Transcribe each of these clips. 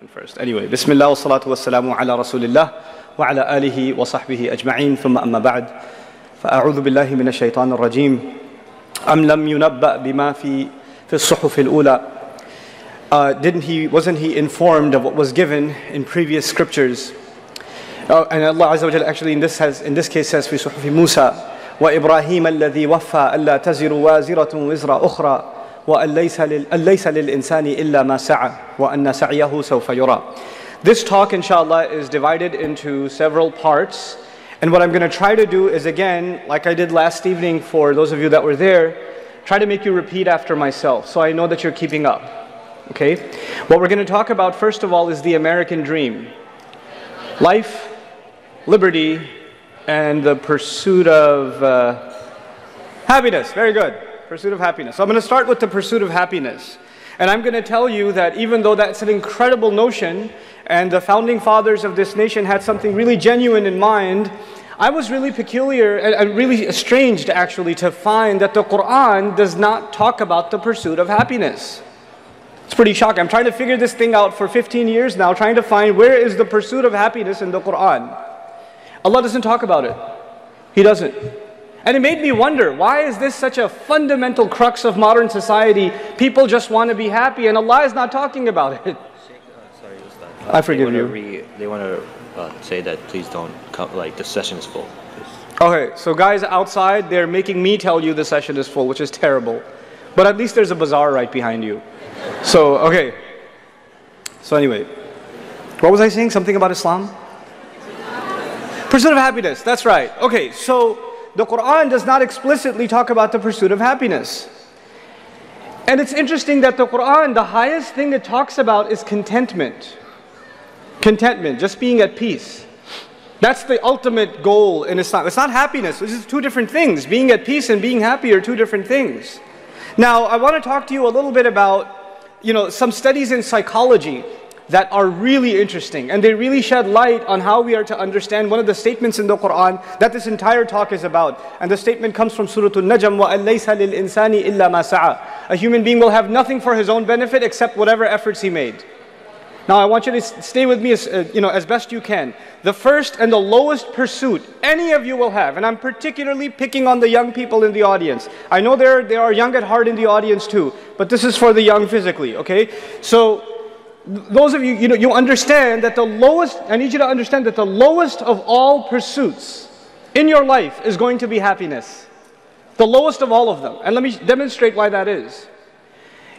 First. Anyway, Bismillah wa salatu wa salamu ala Rasulillah wa ala alihi wa sahbihi ajma'in thumma amma ba'd fa'a'udhu billahi minash shaitanir rajim am lam yunabba bima fi as-suhuf al-ula wasn't he informed of what was given in previous scriptures? And Allah Azza wa Jalla actually in this case says fi suhufi Musa wa Ibrahim alladhi waffa alla taziru waziratun wizra ukhra وَأَن لَيْسَ لِلْإِنسَانِ إِلَّا مَا سَعَى وَأَنَّ سَعْيَهُ سَوْفَ يُرَى. This talk, inshallah, is divided into several parts. And what I'm going to try to do is, again, like I did last evening for those of you that were there, try to make you repeat after myself so I know that you're keeping up. Okay? What we're going to talk about, first of all, is the American dream. Life, liberty, and the pursuit of happiness. Very good. Pursuit of happiness. So I'm going to start with the pursuit of happiness. And I'm going to tell you that even though that's an incredible notion, and the founding fathers of this nation had something really genuine in mind, I was really peculiar and really estranged actually to find that the Quran does not talk about the pursuit of happiness. It's pretty shocking. I'm trying to figure this thing out for 15 years now, trying to find where is the pursuit of happiness in the Quran. Allah doesn't talk about it. He doesn't. And it made me wonder, why is this such a fundamental crux of modern society? People just want to be happy and Allah is not talking about it. Sorry, I forgive you. They want to say that please don't come, like the session is full. Okay, so guys outside, they're making me tell you the session is full, which is terrible. But at least there's a bazaar right behind you. So, okay. So anyway, what was I saying? Something about Islam? Pursuit of happiness, that's right. Okay, so the Quran does not explicitly talk about the pursuit of happiness. And it's interesting that the Quran, the highest thing it talks about is contentment. Contentment, just being at peace. That's the ultimate goal in Islam. It's not happiness, this is two different things. Being at peace and being happy are two different things. Now, I want to talk to you a little bit about, some studies in psychology that are really interesting, and they really shed light on how we are to understand one of the statements in the Quran that this entire talk is about. And the statement comes from Surah An-Najm, وَأَن لَيْسَ لِلْإِنسَانِ إِلَّا مَا سَعَى. A human being will have nothing for his own benefit except whatever efforts he made. Now I want you to stay with me as best you can. The first and the lowest pursuit any of you will have, and I'm particularly picking on the young people in the audience. I know there are young at heart in the audience too, but this is for the young physically, okay? So those of you, you understand that I need you to understand that the lowest of all pursuits in your life is going to be happiness. The lowest of all of them. And let me demonstrate why that is.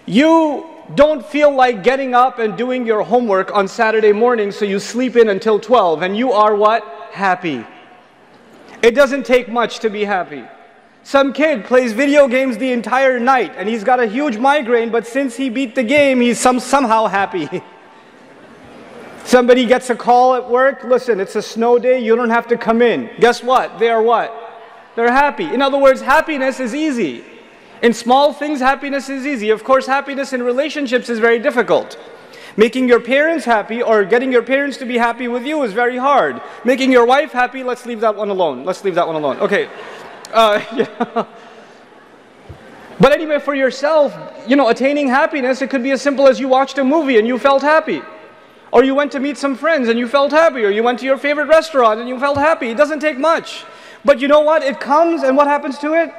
You don't feel like getting up and doing your homework on Saturday morning, so you sleep in until 12, and you are what? Happy. It doesn't take much to be happy. Some kid plays video games the entire night and he's got a huge migraine, but since he beat the game, he's somehow happy. Somebody gets a call at work, listen, it's a snow day, you don't have to come in. Guess what? They are what? They're happy. In other words, happiness is easy. In small things, happiness is easy. Of course, happiness in relationships is very difficult. Making your parents happy or getting your parents to be happy with you is very hard. Making your wife happy, let's leave that one alone. Let's leave that one alone. Okay. Yeah. But anyway, for yourself, attaining happiness, it could be as simple as you watched a movie and you felt happy. Or you went to meet some friends and you felt happy. Or you went to your favorite restaurant and you felt happy. It doesn't take much. But you know what? It comes, and what happens to it?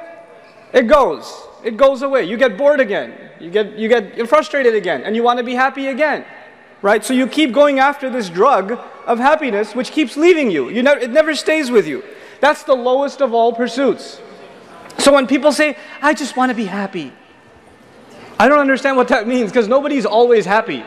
It goes. It goes away. You get bored again. You get frustrated again. And you want to be happy again. Right? So you keep going after this drug of happiness, which keeps leaving you. It never stays with you. That's the lowest of all pursuits. So when people say, I just want to be happy, I don't understand what that means, because nobody's always happy.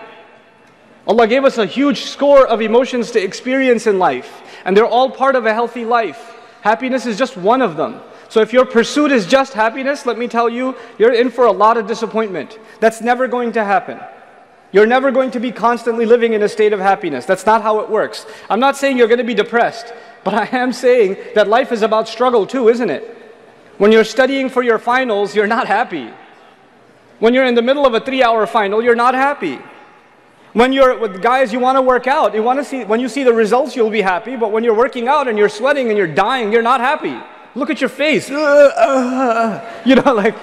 Allah gave us a huge score of emotions to experience in life, and they're all part of a healthy life. Happiness is just one of them. So if your pursuit is just happiness, let me tell you, you're in for a lot of disappointment. That's never going to happen. You're never going to be constantly living in a state of happiness. That's not how it works. I'm not saying you're going to be depressed, but I am saying that life is about struggle too, isn't it? When you're studying for your finals, you're not happy. When you're in the middle of a 3-hour final, you're not happy. When you're with guys, you want to work out. When you see the results, you'll be happy. But when you're working out and you're sweating and you're dying, you're not happy. Look at your face. Like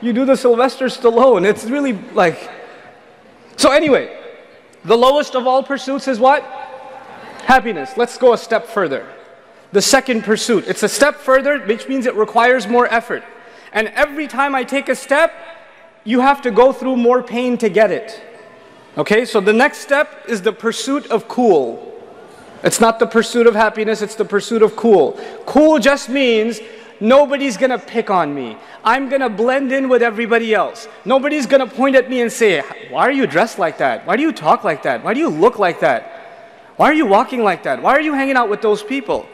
you do the Sylvester Stallone. It's really like... So anyway, The lowest of all pursuits is what? Happiness. Let's go a step further. The second pursuit. It's a step further, which means it requires more effort. And every time I take a step, you have to go through more pain to get it. Okay, so the next step is the pursuit of cool. It's not the pursuit of happiness, it's the pursuit of cool. Cool just means nobody's gonna pick on me. I'm gonna blend in with everybody else. Nobody's gonna point at me and say, why are you dressed like that? Why do you talk like that? Why do you look like that? Why are you walking like that? Why are you hanging out with those people?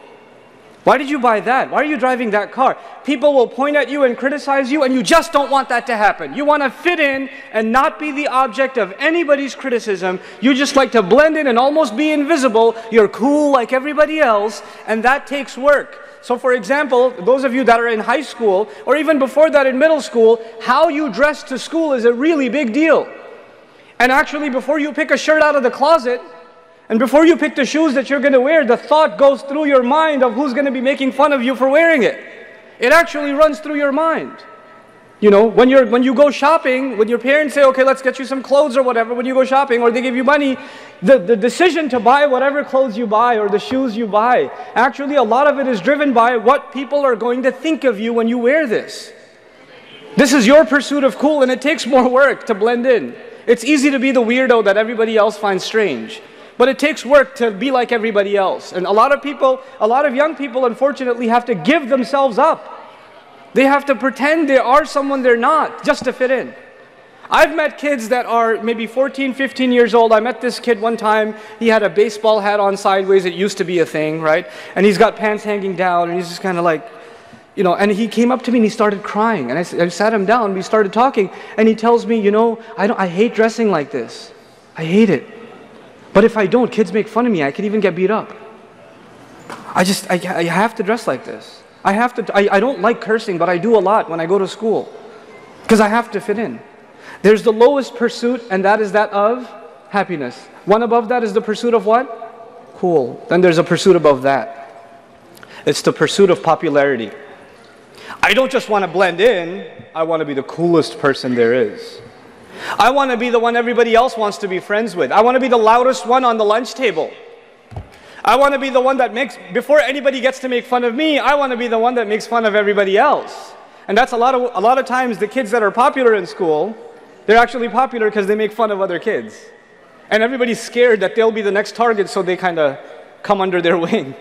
Why did you buy that? Why are you driving that car? People will point at you and criticize you, and you just don't want that to happen. You want to fit in and not be the object of anybody's criticism. You just like to blend in and almost be invisible. You're cool like everybody else, and that takes work. So for example, those of you that are in high school, or even before that in middle school, how you dress to school is a really big deal. And actually, before you pick a shirt out of the closet, and before you pick the shoes that you're going to wear, the thought goes through your mind of who's going to be making fun of you for wearing it. It actually runs through your mind. You know, when you go shopping, when your parents say, okay, let's get you some clothes or whatever, when you go shopping, or they give you money, the decision to buy whatever clothes you buy or the shoes you buy, actually a lot of it is driven by what people are going to think of you when you wear this. This is your pursuit of cool, and it takes more work to blend in. It's easy to be the weirdo that everybody else finds strange. But it takes work to be like everybody else. And a lot of young people, unfortunately, have to give themselves up. They have to pretend they are someone they're not, just to fit in. I've met kids that are maybe 14, 15 years old. I met this kid one time. He had a baseball hat on sideways. It used to be a thing, right? And he's got pants hanging down, and he's just kind of like, you know, and he came up to me and he started crying. And I sat him down, we started talking, and he tells me, you know, I hate dressing like this. I hate it. But if I don't, kids make fun of me. I could even get beat up. I have to dress like this. I don't like cursing, but I do a lot when I go to school. Because I have to fit in. There's the lowest pursuit, and that is that of happiness. One above that is the pursuit of what? Cool. Then there's a pursuit above that. It's the pursuit of popularity. I don't just want to blend in. I want to be the coolest person there is. I want to be the one everybody else wants to be friends with. I want to be the loudest one on the lunch table. I want to be the one that before anybody gets to make fun of me, I want to be the one that makes fun of everybody else. And that's a lot of times the kids that are popular in school, they're actually popular because they make fun of other kids. And everybody's scared that they'll be the next target, so they kind of come under their wing.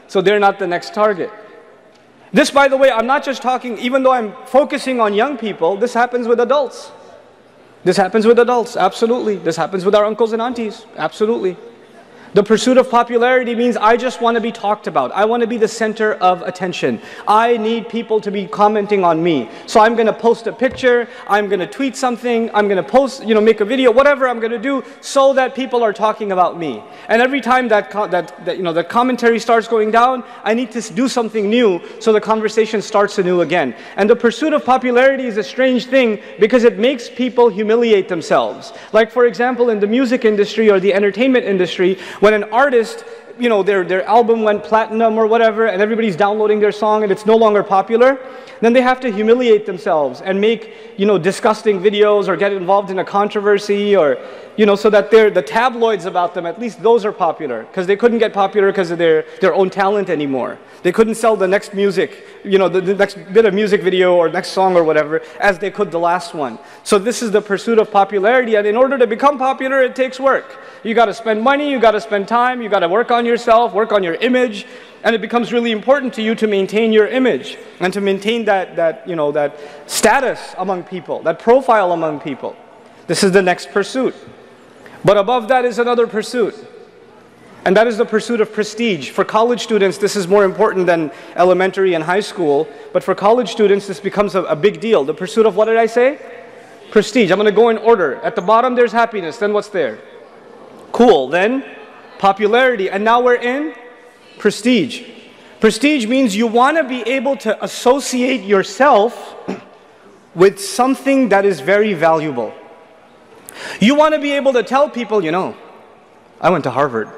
So they're not the next target. This, by the way, I'm not just talking, even though I'm focusing on young people, this happens with adults. This happens with adults, absolutely. This happens with our uncles and aunties, absolutely. The pursuit of popularity means I just want to be talked about. I want to be the center of attention. I need people to be commenting on me. So I'm going to post a picture, I'm going to tweet something, I'm going to post, make a video, whatever I'm going to do so that people are talking about me. And every time that commentary starts going down, I need to do something new so the conversation starts anew again. And the pursuit of popularity is a strange thing because it makes people humiliate themselves. Like for example, in the music industry or the entertainment industry, when an artist, their album went platinum or whatever, and everybody's downloading their song and it's no longer popular, then they have to humiliate themselves and make, disgusting videos or get involved in a controversy or, so that the tabloids about them, at least those are popular, because they couldn't get popular because of their own talent anymore. They couldn't sell the next music, the next bit of music video or next song or whatever, as they could the last one. So this is the pursuit of popularity, and in order to become popular, it takes work. You got to spend money, you got to spend time, you got to work on yourself, work on your image, and it becomes really important to you to maintain your image and to maintain that status among people, that profile among people. This is the next pursuit. But above that is another pursuit, and that is the pursuit of prestige. For college students, this is more important than elementary and high school, but for college students, this becomes a big deal. The pursuit of, what did I say? Prestige. I'm going to go in order. At the bottom, there's happiness. Then what's there? Cool. Then popularity. And now we're in prestige. Prestige means you want to be able to associate yourself with something that is very valuable. You want to be able to tell people, I went to Harvard.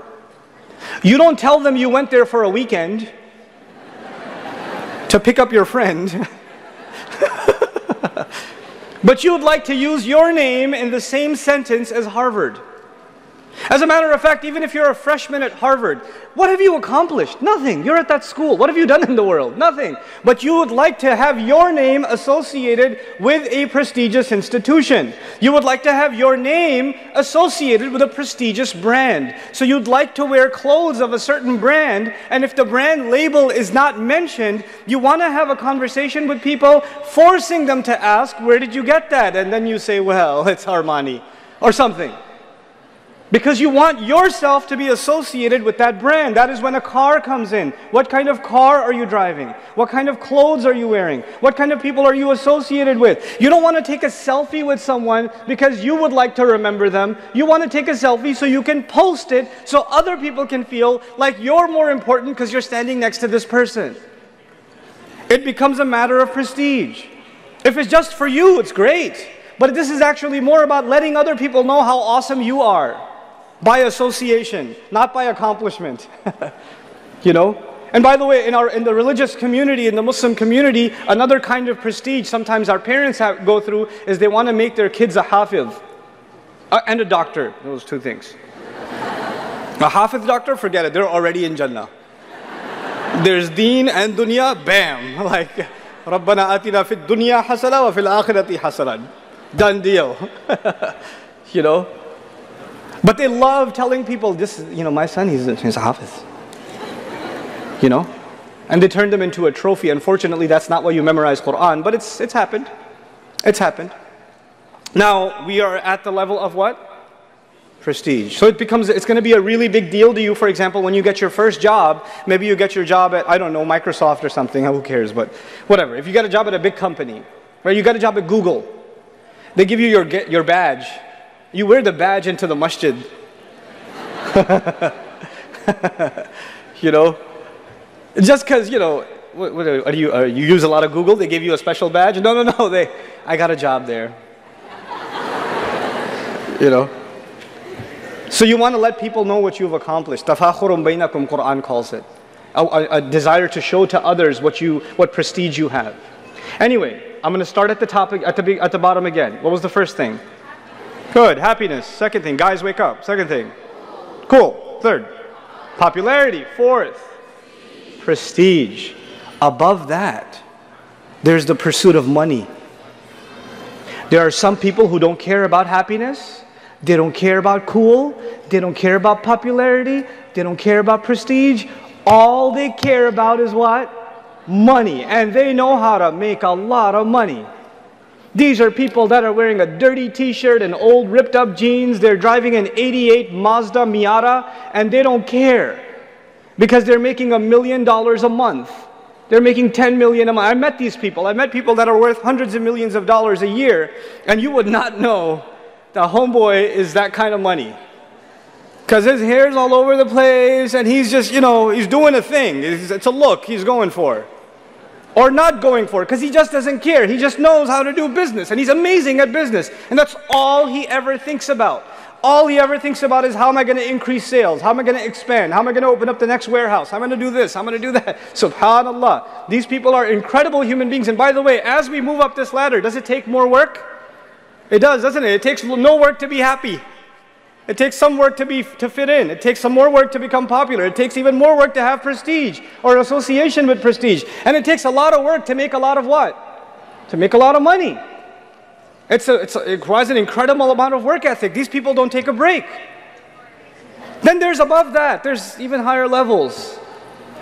You don't tell them you went there for a weekend to pick up your friend. But you would like to use your name in the same sentence as Harvard. As a matter of fact, even if you're a freshman at Harvard, what have you accomplished? Nothing. You're at that school. What have you done in the world? Nothing. But you would like to have your name associated with a prestigious institution. You would like to have your name associated with a prestigious brand. So you'd like to wear clothes of a certain brand, and if the brand label is not mentioned, you want to have a conversation with people, forcing them to ask, where did you get that? And then you say, well, it's Armani, or something. Because you want yourself to be associated with that brand. That is when a car comes in. What kind of car are you driving? What kind of clothes are you wearing? What kind of people are you associated with? You don't want to take a selfie with someone because you would like to remember them. You want to take a selfie so you can post it so other people can feel like you're more important because you're standing next to this person. It becomes a matter of prestige. If it's just for you, it's great. But this is actually more about letting other people know how awesome you are. By association, not by accomplishment. You know? And by the way, in the religious community, in the Muslim community, another kind of prestige sometimes our parents go through is they want to make their kids a hafiz and a doctor. Those two things. A hafiz doctor, forget it. They're already in Jannah. There's deen and dunya, bam. Like, Rabbana atina fid dunya hasana wa fil akhirati hasanan. Done deal. You know? But they love telling people, this, you know, my son, he's a hafiz. You know? And they turn them into a trophy. Unfortunately, that's not why you memorize Quran, but it's happened. It's happened. Now, we are at the level of what? Prestige. So it's going to be a really big deal to you, for example, when you get your first job. Maybe you get your job at, I don't know, Microsoft or something, who cares, but whatever. If you get a job at a big company, right? You got a job at Google. They give you your badge. You wear the badge into the masjid. You know? Just because, you know, you use a lot of Google, they give you a special badge? No, I got a job there. You know? So you want to let people know what you've accomplished. Tafakhurun bainakum, Quran calls it. A desire to show to others what prestige you have. Anyway, I'm going to start at the topic, at the bottom again. What was the first thing? Good, happiness. Second thing, guys, wake up. Second thing, cool. Third, popularity. Fourth, prestige. Above that, there's the pursuit of money. There are some people who don't care about happiness. They don't care about cool. They don't care about popularity. They don't care about prestige. All they care about is what? Money. And they know how to make a lot of money. These are people that are wearing a dirty t-shirt and old ripped up jeans. They're driving an 88 Mazda Miata and they don't care. Because they're making $1 million a month. They're making 10 million a month. I met these people. I met people that are worth hundreds of millions of dollars a year. And you would not know the homeboy is that kind of money. Because his hair's all over the place and he's just, you know, he's doing a thing. It's a look he's going for. Or not going for it, because he just doesn't care. He just knows how to do business, and he's amazing at business. And that's all he ever thinks about. All he ever thinks about is, how am I going to increase sales? How am I going to expand? How am I going to open up the next warehouse? How am I going to do this? How am I going to do that? SubhanAllah. These people are incredible human beings. And by the way, as we move up this ladder, does it take more work? It does, doesn't it? It takes no work to be happy. It takes some work to fit in. It takes some more work to become popular. It takes even more work to have prestige or association with prestige. And it takes a lot of work to make a lot of what? To make a lot of money. It requires an incredible amount of work ethic. These people don't take a break. Then there's above that. There's even higher levels.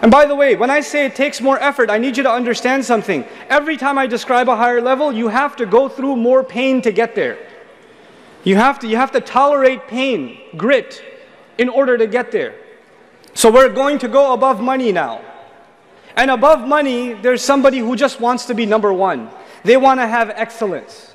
And by the way, when I say it takes more effort, I need you to understand something. Every time I describe a higher level, you have to go through more pain to get there. You have to tolerate pain, grit, in order to get there. So we're going to go above money now. And above money, there's somebody who just wants to be number one. They want to have excellence.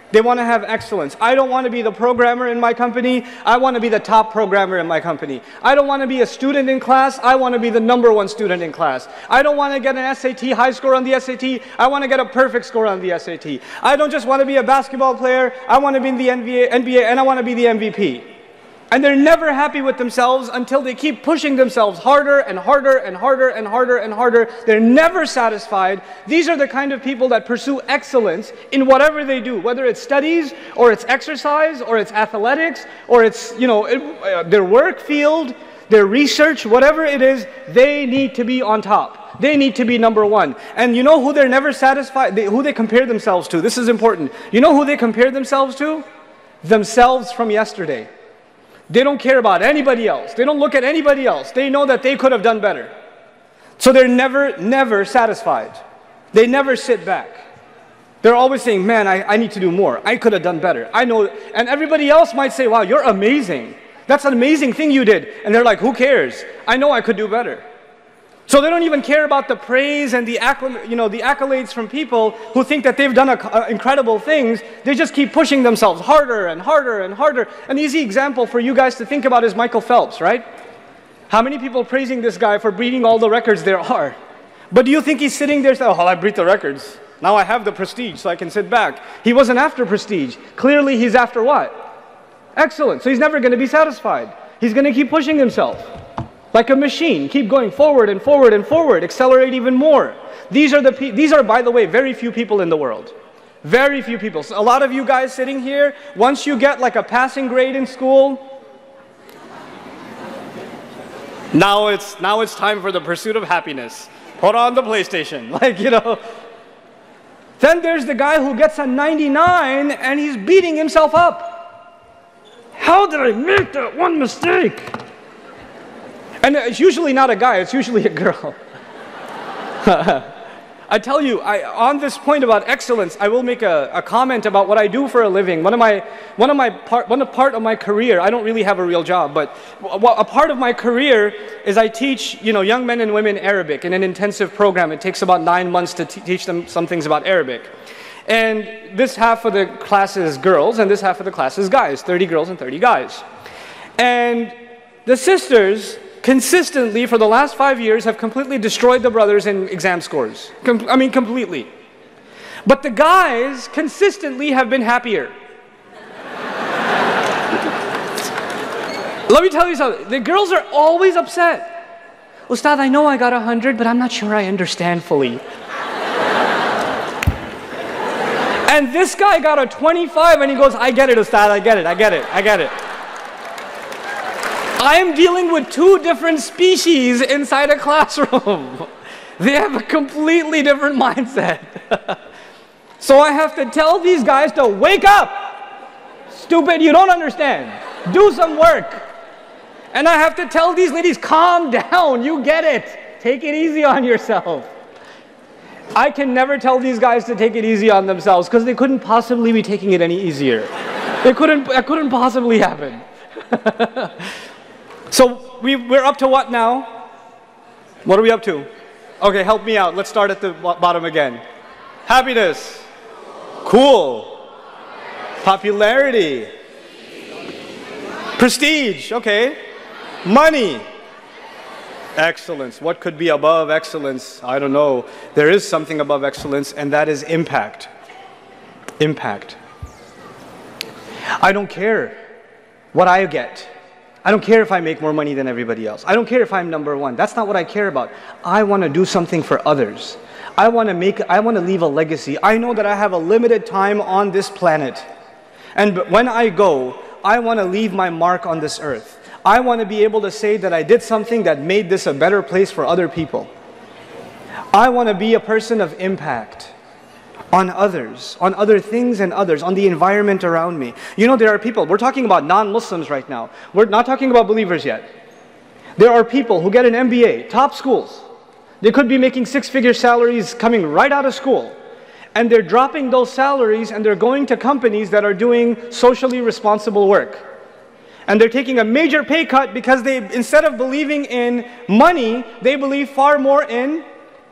They want to have excellence. I don't want to be the programmer in my company. I want to be the top programmer in my company. I don't want to be a student in class. I want to be the number one student in class. I don't want to get an SAT high score on the SAT. I want to get a perfect score on the SAT. I don't just want to be a basketball player. I want to be in the NBA and I want to be the MVP. And they're never happy with themselves until they keep pushing themselves harder and harder and harder and harder and harder. They're never satisfied. These are the kind of people that pursue excellence in whatever they do, whether it's studies or it's exercise or it's athletics or it's, their work field, their research, whatever it is, they need to be on top. They need to be number one. And you know who they're never satisfied, who they compare themselves to? This is important. You know who they compare themselves to? Themselves from yesterday. They don't care about anybody else. They don't look at anybody else. They know that they could have done better. So they're never satisfied. They never sit back. They're always saying, man, I need to do more. I could have done better. I know. And everybody else might say, wow, you're amazing. That's an amazing thing you did. And they're like, who cares? I know I could do better. So they don't even care about the praise and the accolades from people who think that they've done incredible things. They just keep pushing themselves harder and harder and harder. An easy example for you guys to think about is Michael Phelps, right? How many people praising this guy for beating all the records there are? But do you think he's sitting there saying, oh, I beat the records. Now I have the prestige so I can sit back. He wasn't after prestige. Clearly he's after what? Excellence. So he's never going to be satisfied. He's going to keep pushing himself. Like a machine, keep going forward and forward and forward, accelerate even more. These are, by the way, very few people in the world. Very few people. So a lot of you guys sitting here, once you get like a passing grade in school, now it's time for the pursuit of happiness. Put on the PlayStation, Then there's the guy who gets a 99 and he's beating himself up. How did I make that one mistake? And it's usually not a guy, it's usually a girl. I tell you, on this point about excellence, I will make a comment about what I do for a living. One part of my career, I don't really have a real job, but a part of my career is I teach young men and women Arabic in an intensive program. It takes about 9 months to teach them some things about Arabic. And this half of the class is girls, and this half of the class is guys, 30 girls and 30 guys. And the sisters consistently, for the last 5 years, have completely destroyed the brothers in exam scores. Completely. But the guys consistently have been happier. Let me tell you something. The girls are always upset. Ustad, I know I got 100, but I'm not sure I understand fully. And this guy got a 25 and he goes, I get it, Ustad, I get it. I am dealing with two different species inside a classroom. They have a completely different mindset. So I have to tell these guys to wake up. Stupid, you don't understand. Do some work. And I have to tell these ladies, calm down, you get it. Take it easy on yourself. I can never tell these guys to take it easy on themselves because they couldn't possibly be taking it any easier. It couldn't possibly happen. So we're up to what now? What are we up to? Okay, help me out. Let's start at the bottom again. Happiness. Cool. Popularity. Prestige. Okay. Money. Excellence. What could be above excellence? I don't know. There is something above excellence, and that is impact. Impact. I don't care what I get. I don't care if I make more money than everybody else. I don't care if I'm number one. That's not what I care about. I want to do something for others. I want to leave a legacy. I know that I have a limited time on this planet. And when I go, I want to leave my mark on this earth. I want to be able to say that I did something that made this a better place for other people. I want to be a person of impact on others, on other things and others, on the environment around me. There are people, we're talking about non-Muslims right now. We're not talking about believers yet. There are people who get an MBA, top schools. They could be making six-figure salaries coming right out of school. And they're dropping those salaries and they're going to companies that are doing socially responsible work. And they're taking a major pay cut because instead of believing in money, they believe far more in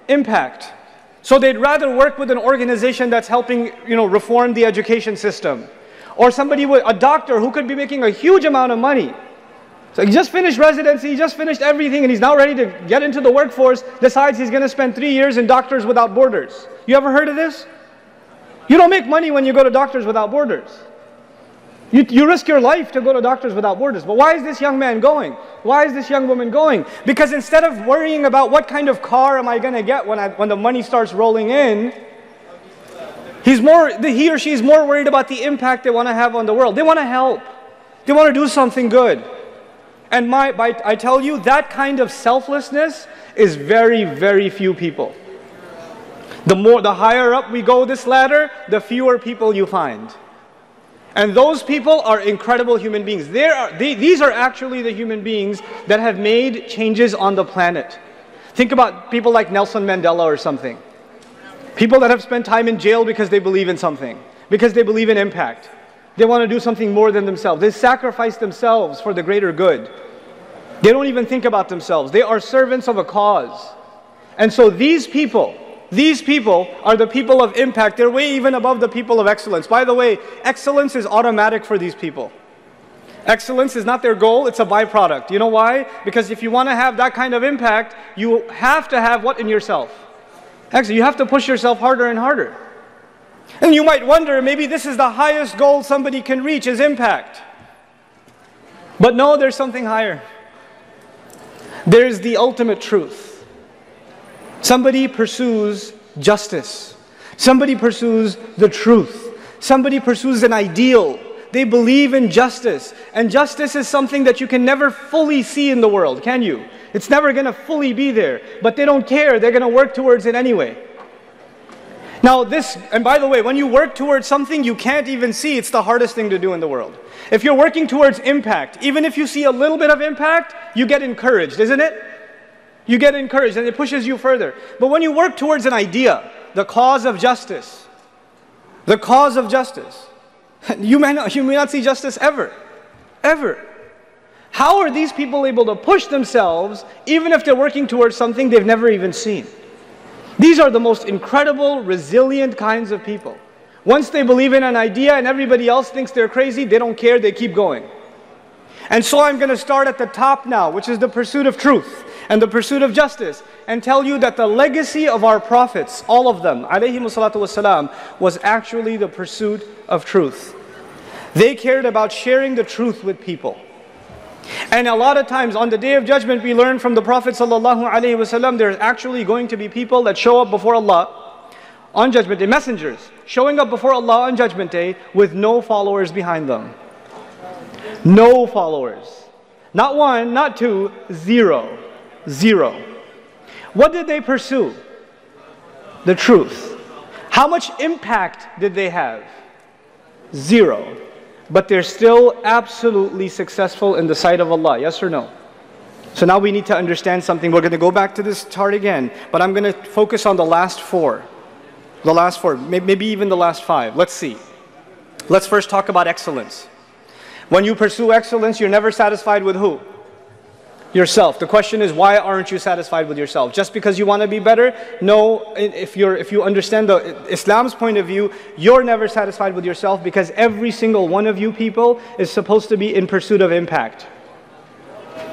impact. So they'd rather work with an organization that's helping, reform the education system. Or a doctor who could be making a huge amount of money. So he just finished residency, he just finished everything, and he's now ready to get into the workforce, decides he's going to spend 3 years in Doctors Without Borders. You ever heard of this? You don't make money when you go to Doctors Without Borders. You risk your life to go to doctors without borders. But why is this young man going? Why is this young woman going? Because instead of worrying about what kind of car am I going to get when the money starts rolling in, he or she is more worried about the impact they want to have on the world. They want to help. They want to do something good. And I tell you, that kind of selflessness is very, very few people. The higher up we go this ladder, the fewer people you find. And those people are incredible human beings. These are actually the human beings that have made changes on the planet. Think about people like Nelson Mandela or something. People that have spent time in jail because they believe in something, because they believe in impact. They want to do something more than themselves. They sacrifice themselves for the greater good. They don't even think about themselves. They are servants of a cause. And so these people are the people of impact. They're way even above the people of excellence. By the way, excellence is automatic for these people. Excellence is not their goal, it's a byproduct. You know why? Because if you want to have that kind of impact, you have to have what in yourself? Actually, you have to push yourself harder and harder. And you might wonder, maybe this is the highest goal somebody can reach, is impact. But no, there's something higher. There's the ultimate truth. Somebody pursues justice. Somebody pursues the truth. Somebody pursues an ideal. They believe in justice. And justice is something that you can never fully see in the world, can you? It's never going to fully be there. But they don't care. They're going to work towards it anyway. Now and by the way, when you work towards something you can't even see, it's the hardest thing to do in the world. If you're working towards impact, even if you see a little bit of impact, you get encouraged, isn't it? You get encouraged and it pushes you further. But when you work towards an idea, the cause of justice, you may not see justice ever. Ever. How are these people able to push themselves even if they're working towards something they've never even seen? These are the most incredible, resilient kinds of people. Once they believe in an idea and everybody else thinks they're crazy, they don't care, they keep going. And so I'm going to start at the top now, which is the pursuit of truth and the pursuit of justice, and tell you that the legacy of our prophets, all of them, alayhimu salatu wassalam, was actually the pursuit of truth. They cared about sharing the truth with people. And a lot of times on the Day of Judgment we learn from the Prophet ﷺ, there's actually going to be people that show up before Allah on Judgment Day, messengers, showing up before Allah on Judgment Day with no followers behind them. No followers. Not one, not two, zero. Zero. What did they pursue? The truth. How much impact did they have? Zero. But they're still absolutely successful in the sight of Allah, yes or no? So now we need to understand something. We're going to go back to this chart again, but I'm going to focus on the last four. The last four, maybe even the last five. Let's see. Let's first talk about excellence. When you pursue excellence, you're never satisfied with who? Yourself. The question is, why aren't you satisfied with yourself? Just because you want to be better? No, if you understand Islam's point of view, you're never satisfied with yourself because every single one of you people is supposed to be in pursuit of impact.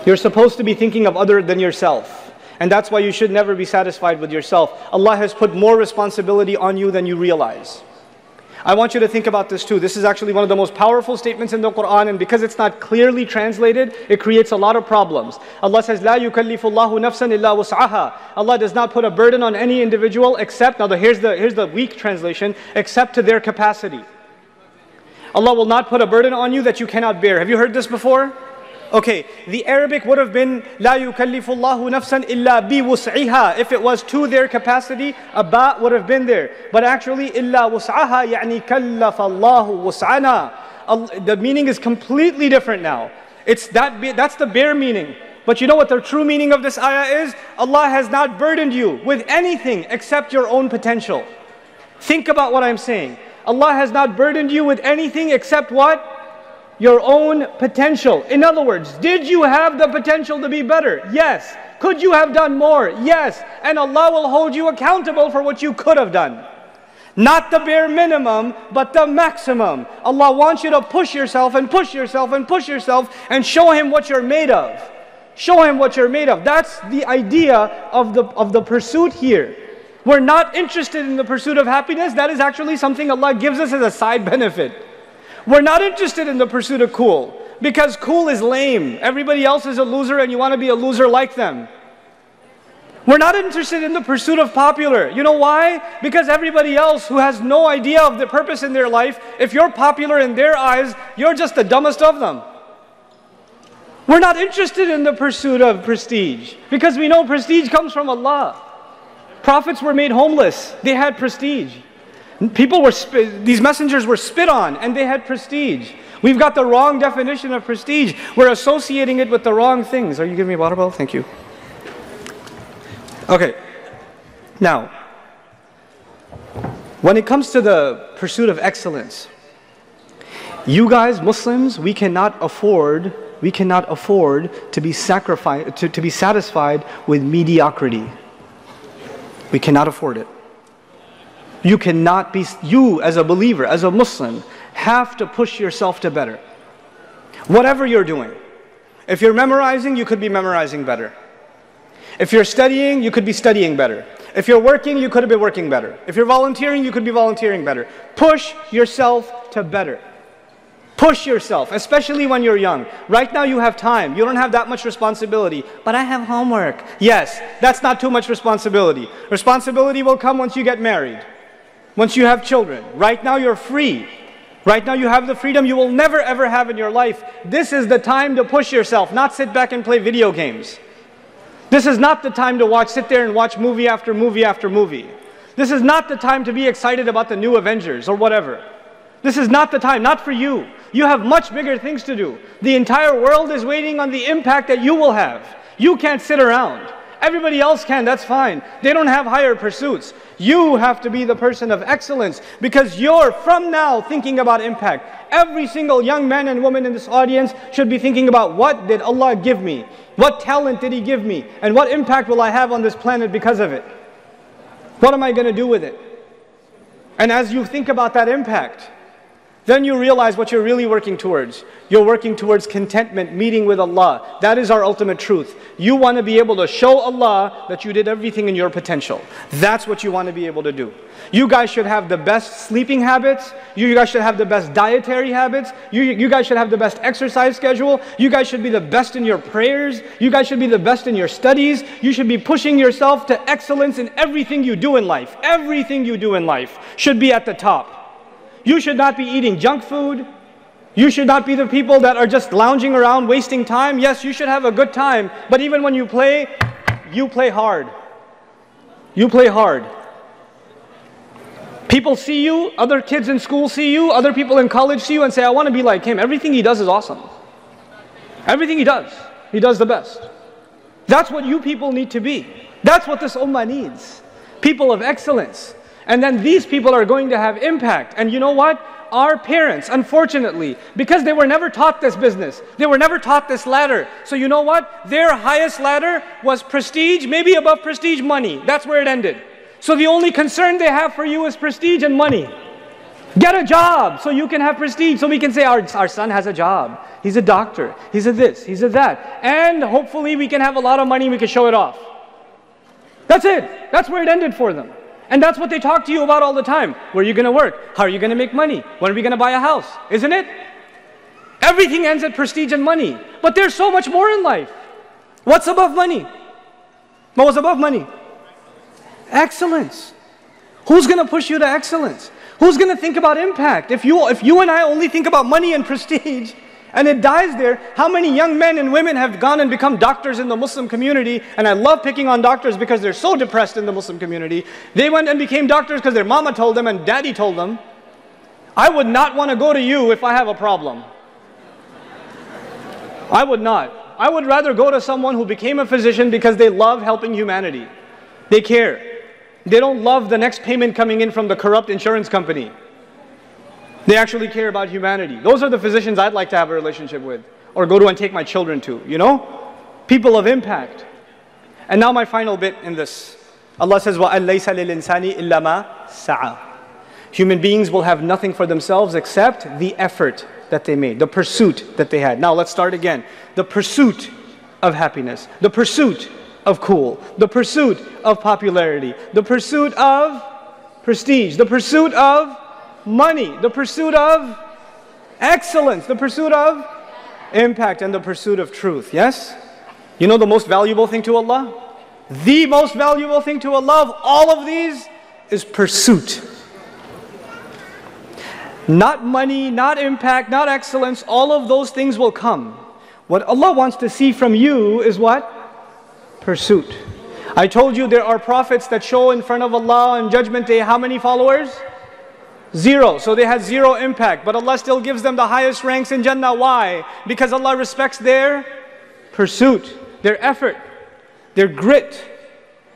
You're supposed to be thinking of other than yourself. And that's why you should never be satisfied with yourself. Allah has put more responsibility on you than you realize. I want you to think about this too. This is actually one of the most powerful statements in the Quran, and because it's not clearly translated, it creates a lot of problems. Allah says, "La yukallifu Allahu nafsan illa wus'aha." Allah does not put a burden on any individual except, now here's the weak translation, except to their capacity. Allah will not put a burden on you that you cannot bear. Have you heard this before? Okay, the Arabic would have been "La yukallifu Allahu nafsan illa bi wus'iha." If it was to their capacity, a ba would have been there. But actually, "illa wus'aha" yani kallafa Allahu wus'ana. The meaning is completely different now. That's the bare meaning. But you know what the true meaning of this ayah is? Allah has not burdened you with anything except your own potential. Think about what I'm saying. Allah has not burdened you with anything except what? Your own potential. In other words, did you have the potential to be better? Yes. Could you have done more? Yes. And Allah will hold you accountable for what you could have done. Not the bare minimum, but the maximum. Allah wants you to push yourself and push yourself and push yourself and show Him what you're made of. Show Him what you're made of. That's the idea of the pursuit here. We're not interested in the pursuit of happiness. That is actually something Allah gives us as a side benefit. We're not interested in the pursuit of cool, because cool is lame. Everybody else is a loser and you want to be a loser like them. We're not interested in the pursuit of popular. You know why? Because everybody else who has no idea of the purpose in their life, if you're popular in their eyes, you're just the dumbest of them. We're not interested in the pursuit of prestige, because we know prestige comes from Allah. Prophets were made homeless. They had prestige. These messengers were spit on and they had prestige. We've got the wrong definition of prestige. We're associating it with the wrong things. Are you giving me a water bottle? Thank you. Okay. Now, when it comes to the pursuit of excellence, you guys, Muslims, we cannot afford to be satisfied with mediocrity. We cannot afford it. You as a believer, as a Muslim, have to push yourself to better. Whatever you're doing. If you're memorizing, you could be memorizing better. If you're studying, you could be studying better. If you're working, you could be working better. If you're volunteering, you could be volunteering better. Push yourself to better. Push yourself, especially when you're young. Right now you have time. You don't have that much responsibility. But I have homework. Yes, that's not too much responsibility. Responsibility will come once you get married. Once you have children. Right now you're free. Right now you have the freedom you will never ever have in your life. This is the time to push yourself, not sit back and play video games. This is not the time to sit there and watch movie after movie after movie. This is not the time to be excited about the new Avengers or whatever. This is not the time, not for you. You have much bigger things to do. The entire world is waiting on the impact that you will have. You can't sit around. Everybody else can, that's fine. They don't have higher pursuits. You have to be the person of excellence, because you're from now thinking about impact. Every single young man and woman in this audience should be thinking about, what did Allah give me? What talent did He give me? And what impact will I have on this planet because of it? What am I going to do with it? And as you think about that impact, then you realize what you're really working towards. You're working towards contentment, meeting with Allah. That is our ultimate truth. You want to be able to show Allah that you did everything in your potential. That's what you want to be able to do. You guys should have the best sleeping habits. You guys should have the best dietary habits. You guys should have the best exercise schedule. You guys should be the best in your prayers. You guys should be the best in your studies. You should be pushing yourself to excellence in everything you do in life. Everything you do in life should be at the top. You should not be eating junk food. You should not be the people that are just lounging around wasting time. Yes, you should have a good time, but even when you play hard. You play hard. People see you, other kids in school see you, other people in college see you and say, I want to be like him. Everything he does is awesome. Everything he does the best. That's what you people need to be. That's what this ummah needs. People of excellence. And then these people are going to have impact. And you know what? Our parents, unfortunately, because they were never taught this business, they were never taught this ladder. So you know what? Their highest ladder was prestige, maybe above prestige, money. That's where it ended. So the only concern they have for you is prestige and money. Get a job so you can have prestige, so we can say our son has a job. He's a doctor. He's a this, he's a that. And hopefully we can have a lot of money, we can show it off. That's it. That's where it ended for them. And that's what they talk to you about all the time. Where are you going to work? How are you going to make money? When are we going to buy a house? Isn't it? Everything ends at prestige and money. But there's so much more in life. What's above money? What was above money? Excellence. Who's going to push you to excellence? Who's going to think about impact? If you and I only think about money and prestige, and it dies there, how many young men and women have gone and become doctors in the Muslim community? And I love picking on doctors because they're so depressed in the Muslim community. They went and became doctors because their mama told them and daddy told them. I would not want to go to you if I have a problem. I would not. I would rather go to someone who became a physician because they love helping humanity. They care. They don't love the next payment coming in from the corrupt insurance company. They actually care about humanity. Those are the physicians I'd like to have a relationship with, or go to and take my children to, you know? People of impact. And now my final bit in this. Allah says, وَأَن لَيْسَ لِلْإِنسَانِ إِلَّا مَا سَعَى. Human beings will have nothing for themselves except the effort that they made, the pursuit that they had. Now let's start again. The pursuit of happiness, the pursuit of cool, the pursuit of popularity, the pursuit of prestige, the pursuit of money, the pursuit of Excellence, the pursuit of impact and the pursuit of truth. Yes? You know the most valuable thing to Allah? The most valuable thing to Allah of all of these is pursuit. Not money, not impact, not excellence, all of those things will come. What Allah wants to see from you is what? Pursuit. I told you there are prophets that show in front of Allah on Judgment Day how many followers? 0. So they had 0 impact. But Allah still gives them the highest ranks in Jannah. Why? Because Allah respects their pursuit, their effort, their grit.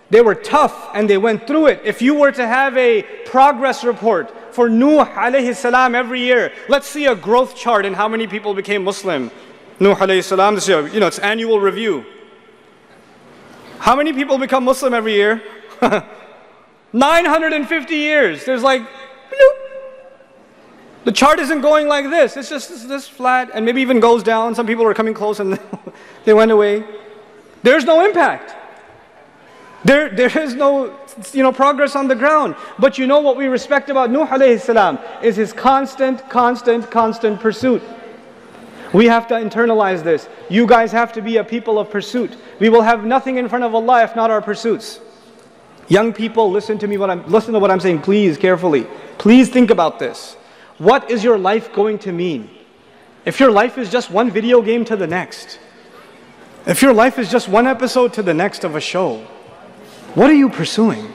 They were tough and they went through it. If you were to have a progress report for Nuh alayhi salam every year, let's see a growth chart in how many people became Muslim. Nuh alayhi salam, this year, it's annual review. How many people become Muslim every year? 950 years. There's like, bloop. The chart isn't going like this. It's just this flat and maybe even goes down. Some people were coming close and they went away. There's no impact. There is no progress on the ground. But you know what we respect about Nuh alayhi salam is his constant pursuit. We have to internalize this. You guys have to be a people of pursuit. We will have nothing in front of Allah if not our pursuits. Young people, listen to what I'm saying, please, carefully. Please think about this. What is your life going to mean? If your life is just one video game to the next, if your life is just one episode to the next of a show, what are you pursuing?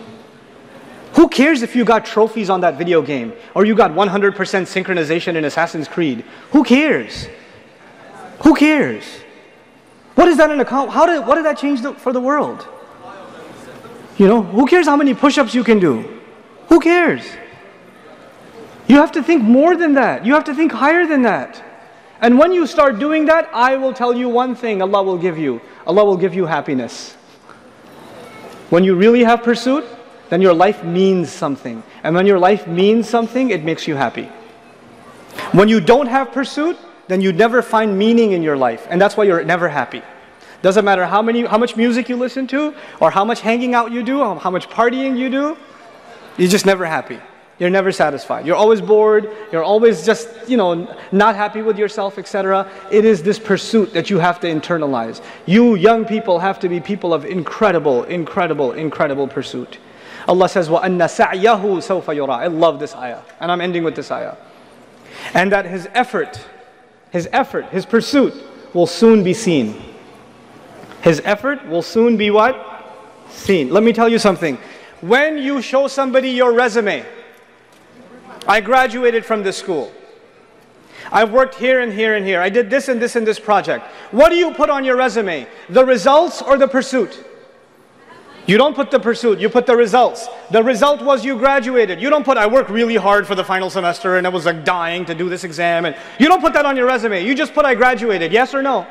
Who cares if you got trophies on that video game or you got 100% synchronization in Assassin's Creed? Who cares? Who cares? What is that an account? What did that change for the world? Who cares how many push-ups you can do? Who cares? You have to think more than that. You have to think higher than that. And when you start doing that, I will tell you one thing Allah will give you. Allah will give you happiness. When you really have pursuit, then your life means something. And when your life means something, it makes you happy. When you don't have pursuit, then you never find meaning in your life. And that's why you're never happy. Doesn't matter how much music you listen to, or how much hanging out you do, or how much partying you do, you're just never happy. You're never satisfied. You're always bored. You're always just, not happy with yourself, etc. It is this pursuit that you have to internalize. You young people have to be people of incredible pursuit. Allah says, وَأَنَّ سَعْيَهُ سَوْفَ يُرَى. I love this ayah. And I'm ending with this ayah. And that his effort, his pursuit will soon be seen. His effort will soon be what? Seen. Let me tell you something. When you show somebody your resume, I graduated from this school. I've worked here and here and here. I did this and this and this project. What do you put on your resume? The results or the pursuit? You don't put the pursuit, you put the results. The result was you graduated. You don't put, I worked really hard for the final semester and I was like dying to do this exam. And you don't put that on your resume. You just put, I graduated. Yes or no?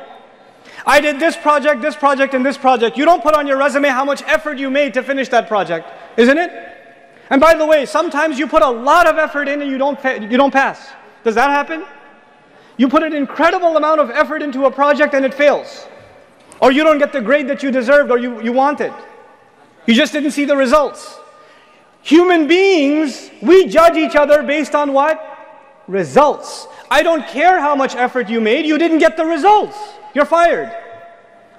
I did this project, and this project. You don't put on your resume how much effort you made to finish that project, isn't it? And by the way, sometimes you put a lot of effort in and you don't pass. Does that happen? You put an incredible amount of effort into a project and it fails. Or you don't get the grade that you deserved or you wanted. You just didn't see the results. Human beings, we judge each other based on what? Results. I don't care how much effort you made, you didn't get the results. You're fired.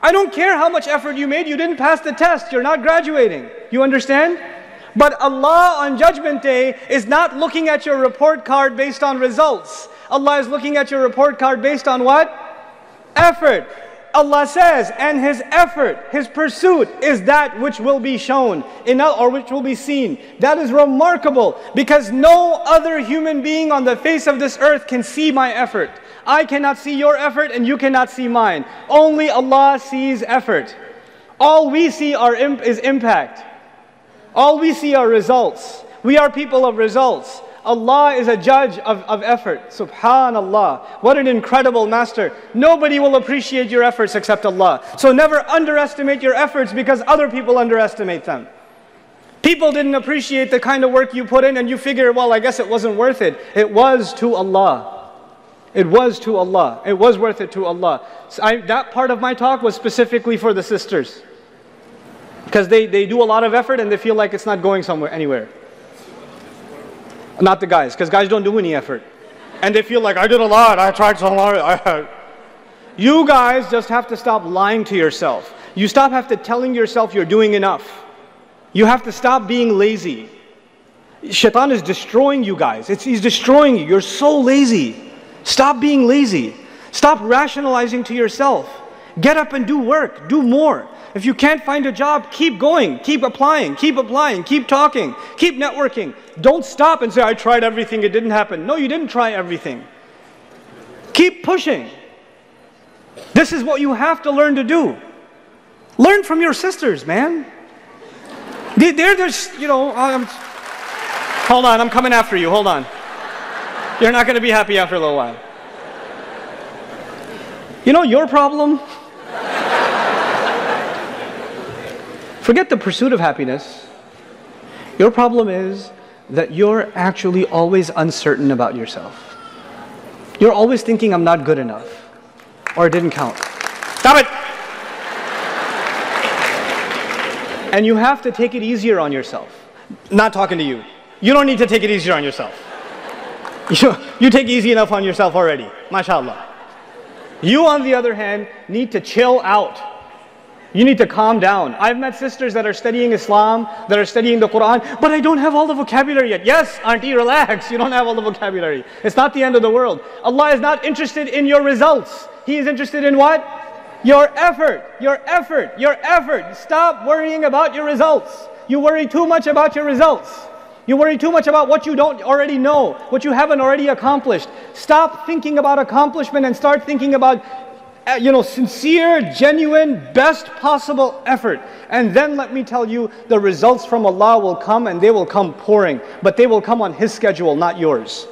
I don't care how much effort you made, you didn't pass the test, you're not graduating. You understand? But Allah on Judgment Day is not looking at your report card based on results. Allah is looking at your report card based on what? Effort. Allah says, and his effort, his pursuit is that which will be shown, or which will be seen. That is remarkable because no other human being on the face of this earth can see my effort. I cannot see your effort and you cannot see mine. Only Allah sees effort. All we see is impact. All we see are results. We are people of results. Allah is a judge of effort. Subhanallah. What an incredible master. Nobody will appreciate your efforts except Allah. So never underestimate your efforts because other people underestimate them. People didn't appreciate the kind of work you put in and you figure, well, I guess it wasn't worth it. It was to Allah. It was to Allah. It was worth it to Allah. So that part of my talk was specifically for the sisters. Because they do a lot of effort and they feel like it's not going anywhere. Not the guys, because guys don't do any effort. and they feel like, I did a lot, I tried so hard. You guys just have to stop lying to yourself. You have to telling yourself you're doing enough. You have to stop being lazy. Shaitan is destroying you guys. He's destroying you. You're so lazy. Stop being lazy. Stop rationalizing to yourself. Get up and do work. Do more. If you can't find a job, keep going. Keep applying. Keep applying. Keep talking. Keep networking. Don't stop and say, I tried everything, it didn't happen. No, you didn't try everything. Keep pushing. This is what you have to learn to do. Learn from your sisters, man. They're just, you know, hold on, I'm coming after you, hold on. You're not going to be happy after a little while. You know your problem? Forget the pursuit of happiness. Your problem is that you're actually always uncertain about yourself. You're always thinking, I'm not good enough, or it didn't count. Stop it! And you have to take it easier on yourself. Not talking to you. You don't need to take it easier on yourself. You take easy enough on yourself already. MashaAllah. You, on the other hand, need to chill out. You need to calm down. I've met sisters that are studying Islam, that are studying the Quran, but I don't have all the vocabulary yet. Yes, auntie, relax. You don't have all the vocabulary. It's not the end of the world. Allah is not interested in your results. He is interested in what? Your effort. Your effort. Your effort. Stop worrying about your results. You worry too much about your results. You worry too much about what you don't already know, what you haven't already accomplished. Stop thinking about accomplishment and start thinking about sincere, genuine, best possible effort. And then let me tell you, the results from Allah will come, and they will come pouring. But they will come on His schedule, not yours.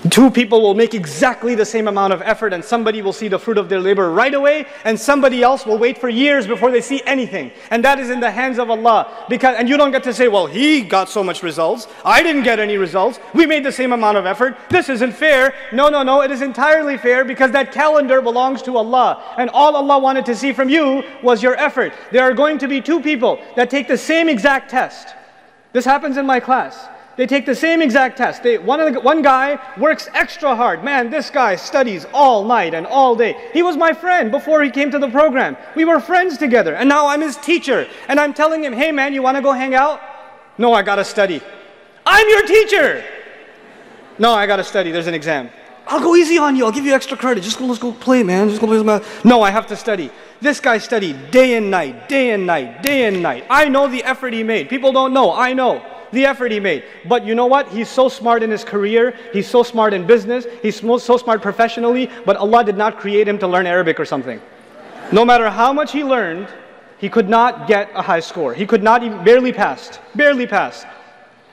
Two people will make exactly the same amount of effort, and somebody will see the fruit of their labor right away, and somebody else will wait for years before they see anything. And that is in the hands of Allah. And you don't get to say, well, he got so much results, I didn't get any results, we made the same amount of effort, this isn't fair. No, no, no, it is entirely fair, because that calendar belongs to Allah. And all Allah wanted to see from you was your effort. There are going to be two people that take the same exact test. This happens in my class. They take the same exact test. One guy works extra hard. Man, this guy studies all night and all day. He was my friend before he came to the program. We were friends together, and now I'm his teacher. And I'm telling him, hey man, you want to go hang out? No, I got to study. I'm your teacher! No, I got to study. There's an exam. I'll go easy on you. I'll give you extra credit. Let's go play, man. Just go play some math. No, I have to study. This guy studied day and night, day and night, day and night. I know the effort he made. People don't know. I know the effort he made. But you know what? He's so smart in his career. He's so smart in business. He's so smart professionally. But Allah did not create him to learn Arabic or something. No matter how much he learned, he could not get a high score. He could not even, barely passed. Barely passed.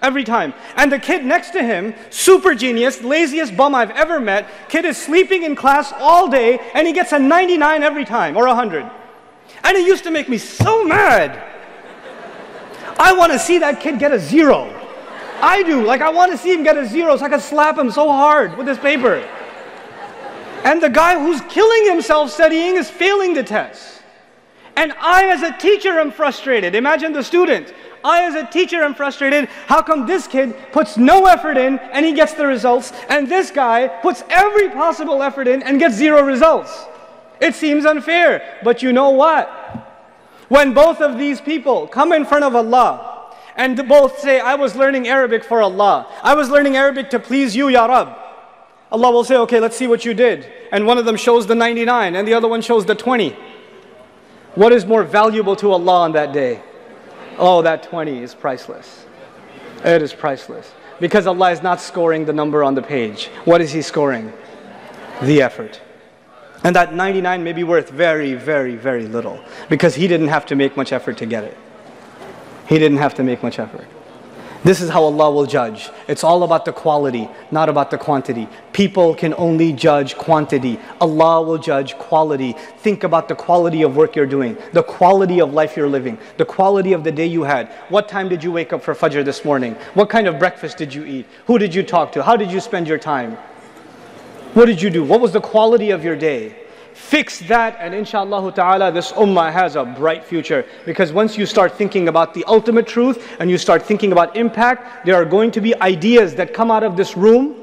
Every time. And the kid next to him, super genius, laziest bum I've ever met, kid is sleeping in class all day and he gets a 99 every time, or 100. And it used to make me so mad. I want to see that kid get a 0. I do. Like, I want to see him get a 0 so I can slap him so hard with this paper. And the guy who's killing himself studying is failing the test. And I as a teacher am frustrated. Imagine the student. I as a teacher am frustrated. How come this kid puts no effort in and he gets the results, and this guy puts every possible effort in and gets 0 results? It seems unfair. But you know what? When both of these people come in front of Allah and both say, I was learning Arabic for Allah, I was learning Arabic to please you, Ya Rab, Allah will say, okay, let's see what you did. And one of them shows the 99 and the other one shows the 20. What is more valuable to Allah on that day? Oh, that 20 is priceless. It is priceless. Because Allah is not scoring the number on the page. What is He scoring? The effort. And that 99 may be worth very, very, very little. Because he didn't have to make much effort to get it. He didn't have to make much effort. This is how Allah will judge. It's all about the quality, not about the quantity. People can only judge quantity. Allah will judge quality. Think about the quality of work you're doing, the quality of life you're living, the quality of the day you had. What time did you wake up for Fajr this morning? What kind of breakfast did you eat? Who did you talk to? How did you spend your time? What did you do? What was the quality of your day? Fix that, and inshallah ta'ala, this ummah has a bright future. Because once you start thinking about the ultimate truth and you start thinking about impact, there are going to be ideas that come out of this room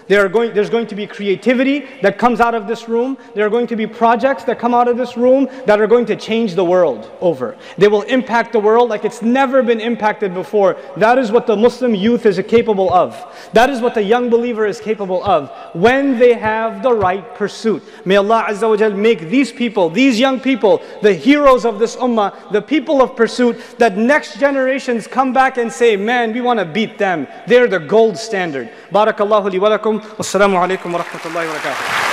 There's going to be creativity that comes out of this room. There are going to be projects that come out of this room that are going to change the world over. They will impact the world like it's never been impacted before. That is what the Muslim youth is capable of. That is what the young believer is capable of when they have the right pursuit. May Allah Azza wa Jal make these people, these young people, the heroes of this ummah, the people of pursuit, that next generations come back and say, man, we want to beat them. They're the gold standard. Barakallahu li wa lakum. Wassalamu alaikum wa rahmatullahi wa barakatuh.